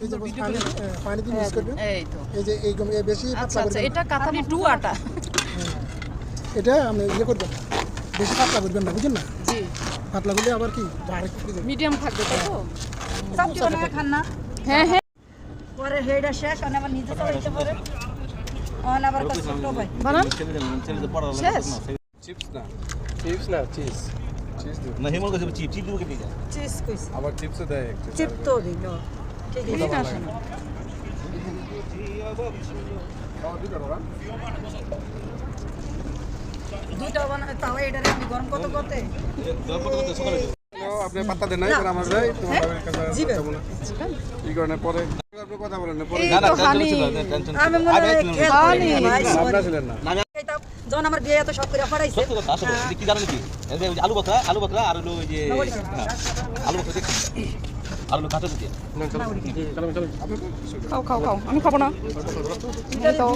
এই যে পানি দিয়ে মিক্স করবেন এই তো এই যে এই বেশি আচ্ছা পাতলা আচ্ছা করবেন এটা কাতারি 2 আটা এটা আপনি ইয়ে করবেন বেশি পাতলা করবেন না বুঝছেন না জি পাতলা করলে আবার কি আরেকটু ফুলে যাবে মিডিয়াম থাকবে তাই তো চাপটি বানায় খান না হ্যাঁ হ্যাঁ পরে হেডা শেষ আর আবার নিজে চালাইতে পারে অন আবার কাজ ছোট ভাই বানান শেষ চিপস না চিজ দিও না হেমল কাছে চিপ দিব কি দিগা চিজ কইস আবার চিপসও দেয় একটু চিপ তো দিল ঠিক আছে ঠিক আছে দুটো বানায় তাও এটারে আমি গরম কত করতে আপনি পাত্তা দেন না এবার আমার ভাই তোমার জিবে কথা বলে কি করেন পরে আপনি কথা বলেন না পরে এই না না তো হানি টেনশন আমি মনে হয় হানি। ভাই আপনারা ছিলেন না যখন আমার বিয়ে এত সব করে পড়াইছে সত্য কথা আসলে কি জানেন কি এই যে আলু বকরা আর হলো ওই যে আলু বকরা দেখি আর হলো কাঁচা দিতে চলো চলো চলো খাও খাও খাও আমি খাবো না এটা তো